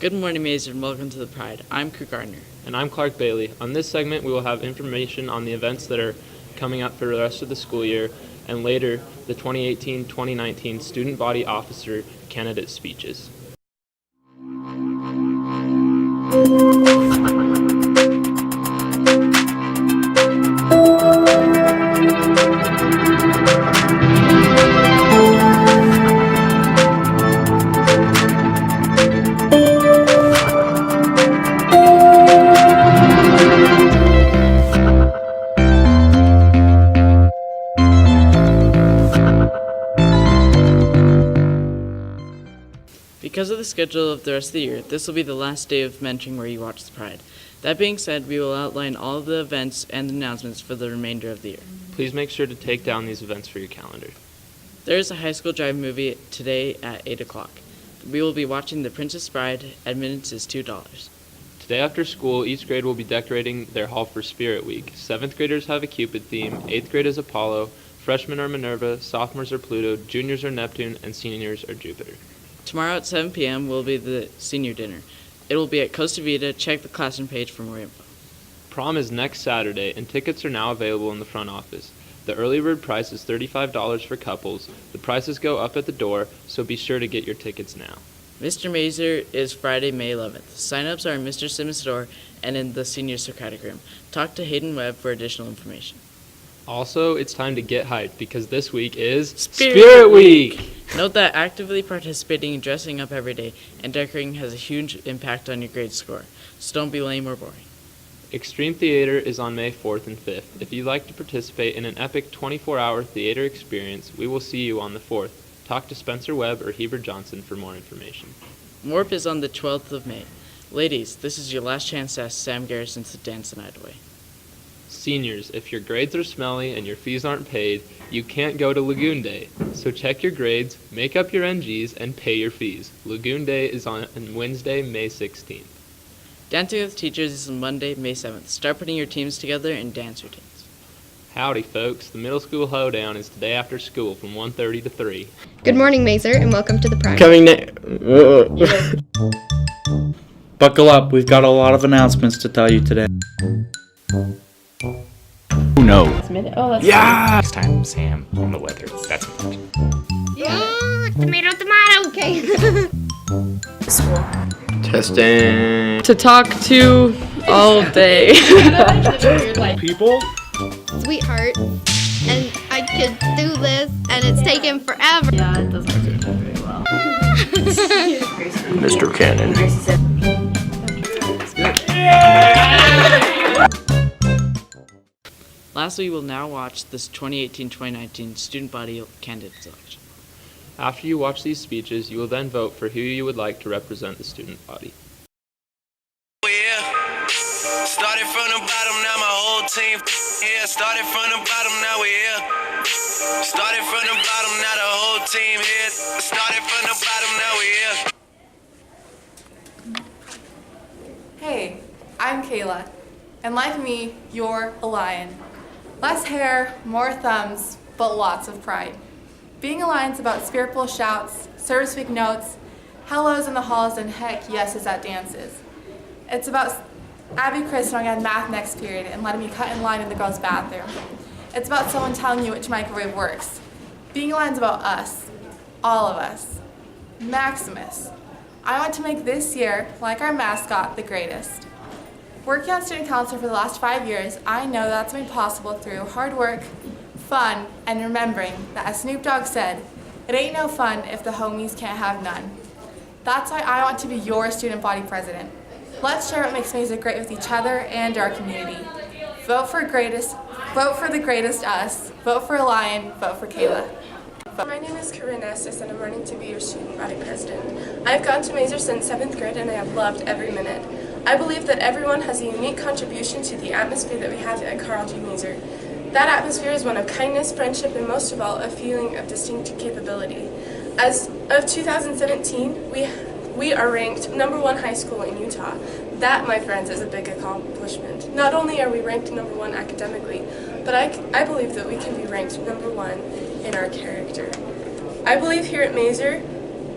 Good morning, Mazer, and welcome to the Pride. I'm Crew Gardner. And I'm Clark Bailey. On this segment, we will have information on the events that are coming up for the rest of the school year, and later, the 2018-2019 Student Body Officer candidate speeches. Because of the schedule of the rest of the year, this will be the last day of mentoring where you watch the Pride. That being said, we will outline all of the events and announcements for the remainder of the year. Please make sure to take down these events for your calendar. There is a high school drive movie today at 8 o'clock. We will be watching The Princess Bride. Admittance is $2. Today after school, each grade will be decorating their hall for Spirit Week. 7th graders have a Cupid theme, 8th grade is Apollo, freshmen are Minerva, sophomores are Pluto, juniors are Neptune, and seniors are Jupiter. Tomorrow at 7 p.m. will be the senior dinner. It will be at Costa Vida. Check the classroom page for more info. Prom is next Saturday, and tickets are now available in the front office. The early bird price is $35 for couples. The prices go up at the door, so be sure to get your tickets now. Mr. Mazer is Friday, May 11th. Sign-ups are in Mr. Simmons' store and in the senior Socratic room. Talk to Hayden Webb for additional information. Also, it's time to get hyped because this week is Spirit Week! Note that actively participating and dressing up every day and decorating has a huge impact on your grade score, so don't be lame or boring. Extreme Theater is on May 4th and 5th. If you'd like to participate in an epic 24-hour theater experience, we will see you on the 4th. Talk to Spencer Webb or Heber Johnson for more information. Morp is on the 12th of May. Ladies, this is your last chance to ask Sam Garrison to dance the night away. Seniors, if your grades are smelly and your fees aren't paid, you can't go to Lagoon Day. So check your grades, make up your NGs, and pay your fees. Lagoon Day is on Wednesday, May 16th. Dancing with Teachers is on Monday, May 7th. Start putting your teams together and dance routines. Howdy, folks. The Middle School Hoedown is today after school from 1:30 to 3. Good morning, Mazer, and welcome to the Pride. Coming Buckle up, we've got a lot of announcements to tell you today. Oh no. Oh, that's Yeah! Next time, Sam, on the weather. That's important. Tomato, okay. Testing. to talk to all day. People? Sweetheart, and I could do this, and it's taken forever. Yeah, it doesn't work very well. Mr. Cannon. Lastly, we will now watch this 2018-2019 Student Body Candidate Selection. After you watch these speeches, you will then vote for who you would like to represent the student body. Started from the bottom, now my whole team here. Started from the bottom, now we here. Started from the bottom, now the whole team here. Started from the bottom, now we here. Hey, I'm Kayla, and like me, you're a lion. Less hair, more thumbs, but lots of pride. Being a lion's about spiritual shouts, service week notes, hellos in the halls, and heck yeses at dances. It's about Abby Chris knowing I had math next period and letting me cut in line in the girls' bathroom. It's about someone telling you which microwave works. Being a lion's about us, all of us. Maximus. I want to make this year, like our mascot, the greatest. Working on student council for the last 5 years, I know that's made possible through hard work, fun, and remembering that, as Snoop Dogg said, it ain't no fun if the homies can't have none. That's why I want to be your student body president. Let's share what makes Mazer great with each other and our community. Vote for the greatest us. Vote for a lion. Vote for Kayla. My name is Corinne Estes, and I'm running to be your student body president. I've gone to Mazer since 7th grade, and I have loved every minute. I believe that everyone has a unique contribution to the atmosphere that we have at Carl G. Mazer. That atmosphere is one of kindness, friendship, and most of all, a feeling of distinct capability. As of 2017, we are ranked #1 high school in Utah. That, my friends, is a big accomplishment. Not only are we ranked #1 academically, but I believe that we can be ranked #1 in our character. I believe here at Mazer,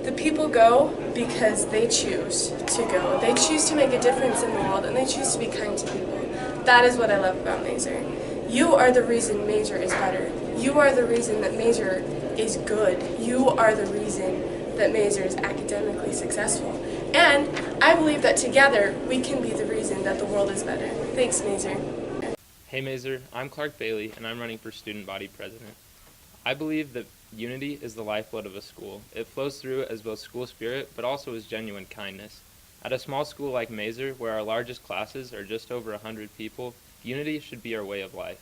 the people go because they choose to go. They choose to make a difference in the world, and they choose to be kind to people. That is what I love about Mazer. You are the reason Mazer is better. You are the reason that Mazer is good. You are the reason that Mazer is academically successful. And I believe that together we can be the reason that the world is better. Thanks, Mazer. Hey Mazer, I'm Clark Bailey, and I'm running for student body president. I believe that unity is the lifeblood of a school. It flows through as both school spirit, but also as genuine kindness. At a small school like Mazer, where our largest classes are just over 100 people, unity should be our way of life.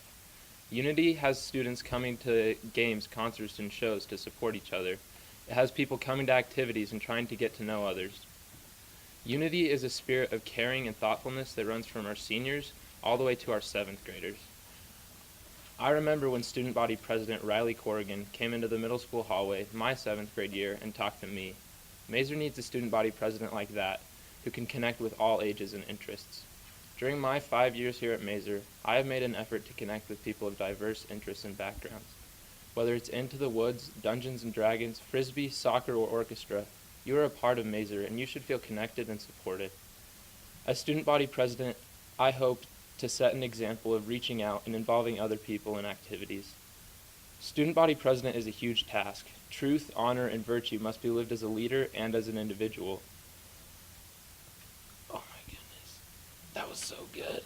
Unity has students coming to games, concerts, and shows to support each other. It has people coming to activities and trying to get to know others. Unity is a spirit of caring and thoughtfulness that runs from our seniors all the way to our 7th graders. I remember when student body president Riley Corrigan came into the middle school hallway my 7th grade year and talked to me. Mazer needs a student body president like that who can connect with all ages and interests. During my 5 years here at Mazer, I have made an effort to connect with people of diverse interests and backgrounds. Whether it's Into the Woods, Dungeons and Dragons, Frisbee, soccer, or orchestra, you are a part of Mazer and you should feel connected and supported. As student body president, I hope to set an example of reaching out and involving other people in activities. Student body president is a huge task. Truth, honor, and virtue must be lived as a leader and as an individual. Oh my goodness, that was so good.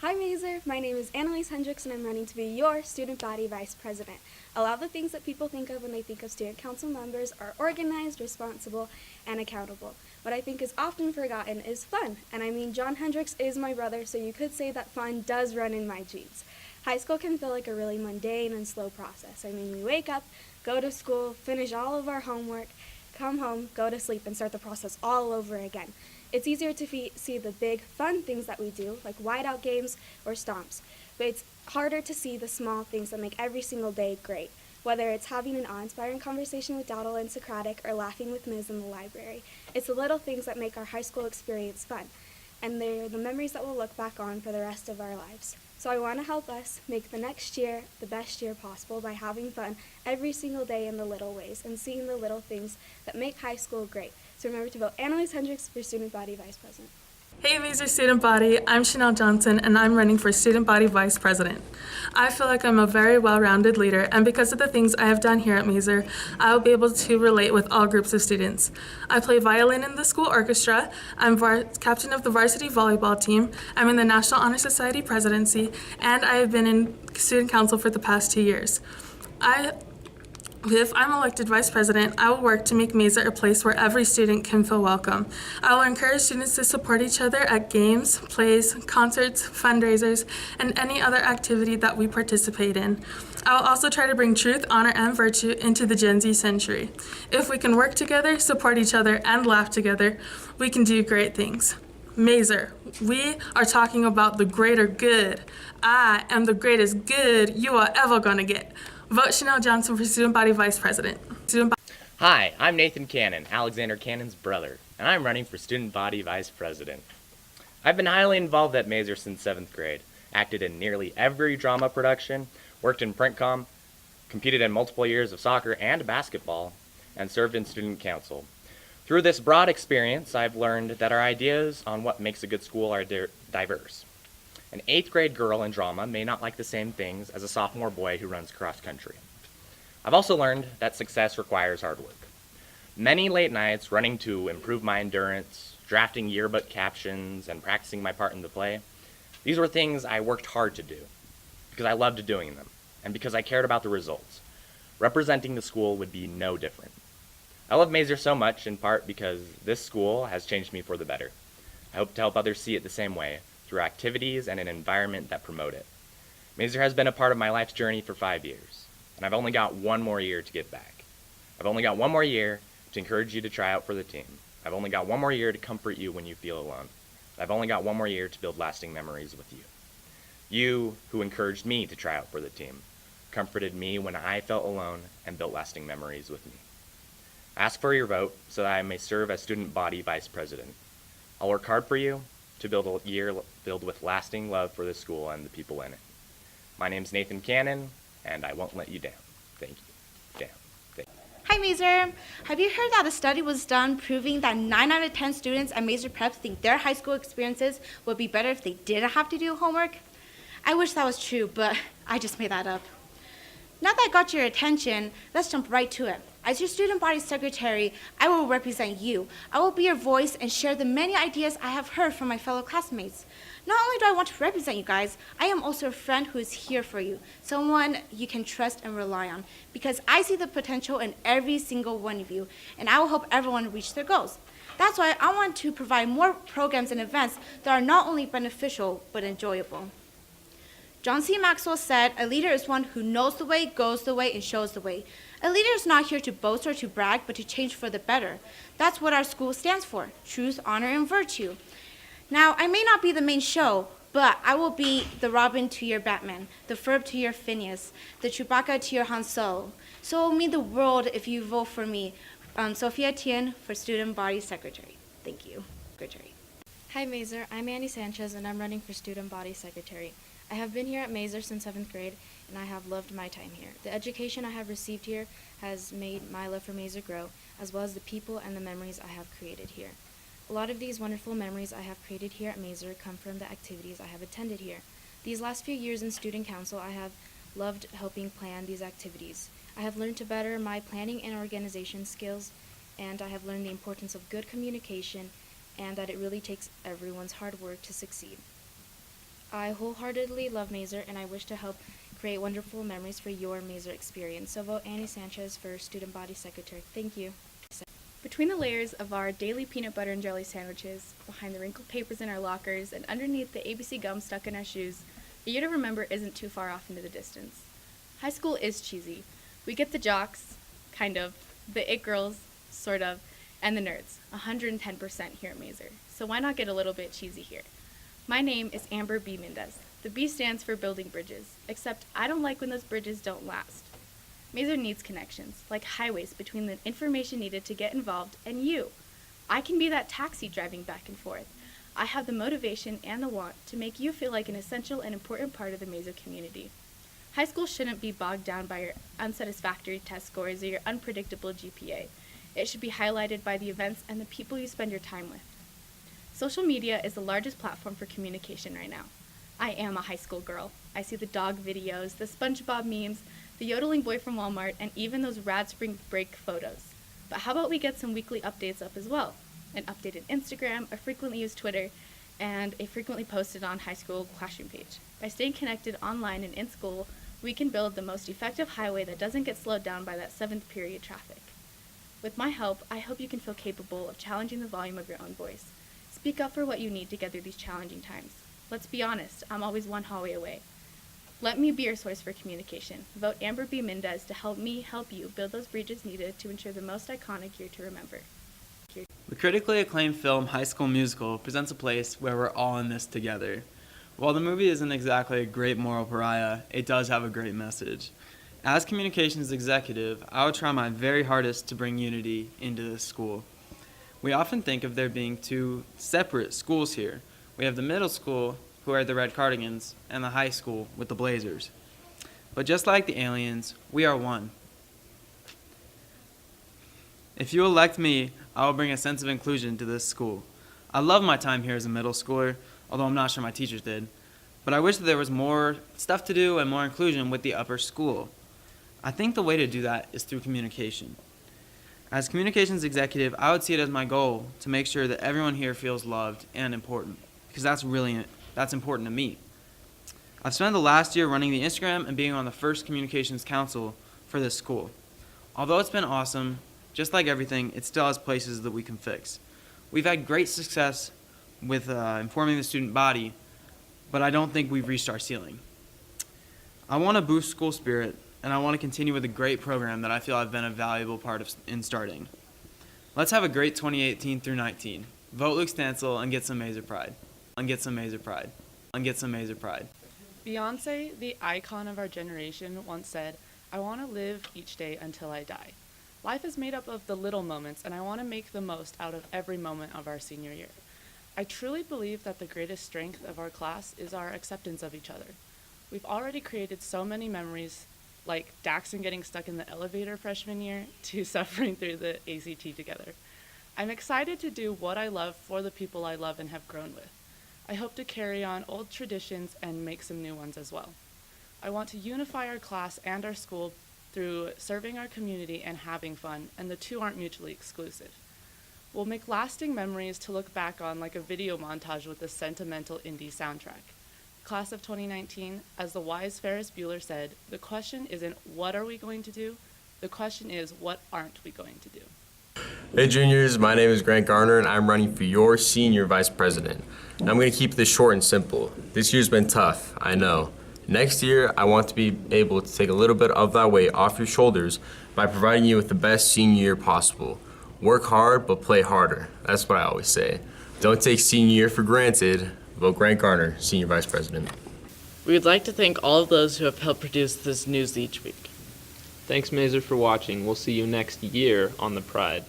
Hi Mazer, my name is Annalise Hendricks and I'm running to be your student body vice president. A lot of the things that people think of when they think of student council members are organized, responsible, and accountable. What I think is often forgotten is fun, and I mean John Hendricks is my brother, so you could say that fun does run in my genes. High school can feel like a really mundane and slow process. I mean, we wake up, go to school, finish all of our homework, come home, go to sleep, and start the process all over again. It's easier to see the big, fun things that we do, like whiteout games or stomps, but it's harder to see the small things that make every single day great, whether it's having an awe-inspiring conversation with Dowdle and Socratic or laughing with Ms. in the library. It's the little things that make our high school experience fun, and they're the memories that we'll look back on for the rest of our lives. So I want to help us make the next year the best year possible by having fun every single day in the little ways and seeing the little things that make high school great. So remember to vote Annalise Hendricks for Student Body Vice President. Hey Mazer Student Body, I'm Chanel Johnson and I'm running for Student Body Vice President. I feel like I'm a very well-rounded leader, and because of the things I have done here at Mazer, I will be able to relate with all groups of students. I play violin in the school orchestra, I'm captain of the varsity volleyball team, I'm in the National Honor Society presidency, and I have been in student council for the past 2 years. If I'm elected vice president, I will work to make Mazer a place where every student can feel welcome. I will encourage students to support each other at games, plays, concerts, fundraisers, and any other activity that we participate in. I will also try to bring truth, honor, and virtue into the Gen Z century. If we can work together, support each other, and laugh together, we can do great things. Mazer, we are talking about the greater good. I am the greatest good you are ever gonna get. Vote Chanel Johnson for Student Body Vice President. Hi, I'm Nathan Cannon, Alexander Cannon's brother, and I'm running for Student Body Vice President. I've been highly involved at Mazer since 7th grade, acted in nearly every drama production, worked in print comm, competed in multiple years of soccer and basketball, and served in student council. Through this broad experience, I've learned that our ideas on what makes a good school are diverse. An 8th grade girl in drama may not like the same things as a sophomore boy who runs cross country. I've also learned that success requires hard work. Many late nights running to improve my endurance, drafting yearbook captions, and practicing my part in the play, these were things I worked hard to do because I loved doing them and because I cared about the results. Representing the school would be no different. I love Mazer so much in part because this school has changed me for the better. I hope to help others see it the same way, through activities and an environment that promote it. Mazer has been a part of my life's journey for 5 years, and I've only got one more year to give back. I've only got one more year to encourage you to try out for the team. I've only got one more year to comfort you when you feel alone. I've only got one more year to build lasting memories with you. You, who encouraged me to try out for the team, comforted me when I felt alone and built lasting memories with me. Ask for your vote so that I may serve as Student Body Vice President. I'll work hard for you to build a year filled with lasting love for the school and the people in it. My name's Nathan Cannon, and I won't let you down. Thank you. Hi, Mazer. Have you heard that a study was done proving that 9 out of 10 students at Mazer Prep think their high school experiences would be better if they didn't have to do homework? I wish that was true, but I just made that up. Now that I got your attention, let's jump right to it. As your student body secretary, I will represent you. I will be your voice and share the many ideas I have heard from my fellow classmates. Not only do I want to represent you guys, I am also a friend who is here for you, someone you can trust and rely on, because I see the potential in every single one of you, and I will help everyone reach their goals. That's why I want to provide more programs and events that are not only beneficial, but enjoyable. John C. Maxwell said, "A leader is one who knows the way, goes the way, and shows the way." A leader is not here to boast or to brag, but to change for the better. That's what our school stands for: truth, honor, and virtue. Now, I may not be the main show, but I will be the Robin to your Batman, the Ferb to your Phineas, the Chewbacca to your Han Solo. So it will mean the world if you vote for me, Sophia Tien, for Student Body Secretary. Thank you. Secretary. Hi, Mazer. I'm Annie Sanchez, and I'm running for Student Body Secretary. I have been here at Mazer since 7th grade, and I have loved my time here. The education I have received here has made my love for Mazer grow, as well as the people and the memories I have created here. A lot of these wonderful memories I have created here at Mazer come from the activities I have attended here. These last few years in Student Council, I have loved helping plan these activities. I have learned to better my planning and organization skills, and I have learned the importance of good communication and that it really takes everyone's hard work to succeed. I wholeheartedly love Mazer, and I wish to help create wonderful memories for your Mazer experience. So vote Annie Sanchez for Student Body Secretary. Thank you. Between the layers of our daily peanut butter and jelly sandwiches, behind the wrinkled papers in our lockers, and underneath the ABC gum stuck in our shoes, a year to remember isn't too far off into the distance. High school is cheesy. We get the jocks, kind of, the it girls, sort of, and the nerds, 110% here at Mazer. So why not get a little bit cheesy here? My name is Amber B. Mendez. The B stands for building bridges, except I don't like when those bridges don't last. Mazer needs connections, like highways between the information needed to get involved and you. I can be that taxi driving back and forth. I have the motivation and the want to make you feel like an essential and important part of the Mazer community. High school shouldn't be bogged down by your unsatisfactory test scores or your unpredictable GPA. It should be highlighted by the events and the people you spend your time with. Social media is the largest platform for communication right now. I am a high school girl. I see the dog videos, the SpongeBob memes, the yodeling boy from Walmart, and even those rad spring break photos. But how about we get some weekly updates up as well? An updated Instagram, a frequently used Twitter, and a frequently posted on high school classroom page. By staying connected online and in school, we can build the most effective highway that doesn't get slowed down by that 7th period traffic. With my help, I hope you can feel capable of challenging the volume of your own voice. Speak up for what you need to get through these challenging times. Let's be honest, I'm always one hallway away. Let me be your source for communication. Vote Amber B. Mendez to help me help you build those bridges needed to ensure the most iconic year to remember. The critically acclaimed film High School Musical presents a place where we're all in this together. While the movie isn't exactly a great moral pariah, it does have a great message. As communications executive, I will try my very hardest to bring unity into this school. We often think of there being two separate schools here. We have the middle school, who are the red cardigans, and the high school with the blazers. But just like the aliens, we are one. If you elect me, I will bring a sense of inclusion to this school. I love my time here as a middle schooler, although I'm not sure my teachers did. But I wish that there was more stuff to do and more inclusion with the upper school. I think the way to do that is through communication. As communications executive, I would see it as my goal to make sure that everyone here feels loved and important, because that's important to me. I've spent the last year running the Instagram and being on the first communications council for this school. Although it's been awesome, just like everything, it still has places that we can fix. We've had great success with informing the student body, but I don't think we've reached our ceiling. I want to boost school spirit, and I want to continue with a great program that I feel I've been a valuable part of in starting. Let's have a great 2018 through 19. Vote Luke Stansel and get some Mazer pride. And get some Mazer pride. And get some Mazer pride. Beyonce, the icon of our generation, once said, "I want to live each day until I die." Life is made up of the little moments, and I want to make the most out of every moment of our senior year. I truly believe that the greatest strength of our class is our acceptance of each other. We've already created so many memories like Daxton getting stuck in the elevator freshman year to suffering through the ACT together. I'm excited to do what I love for the people I love and have grown with. I hope to carry on old traditions and make some new ones as well. I want to unify our class and our school through serving our community and having fun, and the two aren't mutually exclusive. We'll make lasting memories to look back on like a video montage with a sentimental indie soundtrack. Class of 2019, as the wise Ferris Bueller said, the question isn't what are we going to do, the question is what aren't we going to do. Hey juniors, my name is Grant Garner and I'm running for your senior vice president. And I'm going to keep this short and simple. This year's been tough, I know. Next year, I want to be able to take a little bit of that weight off your shoulders by providing you with the best senior year possible. Work hard, but play harder. That's what I always say. Don't take senior year for granted. Vote Grant Garner, senior vice president. We would like to thank all of those who have helped produce this news each week. Thanks, Mazer, for watching. We'll see you next year on the Pride.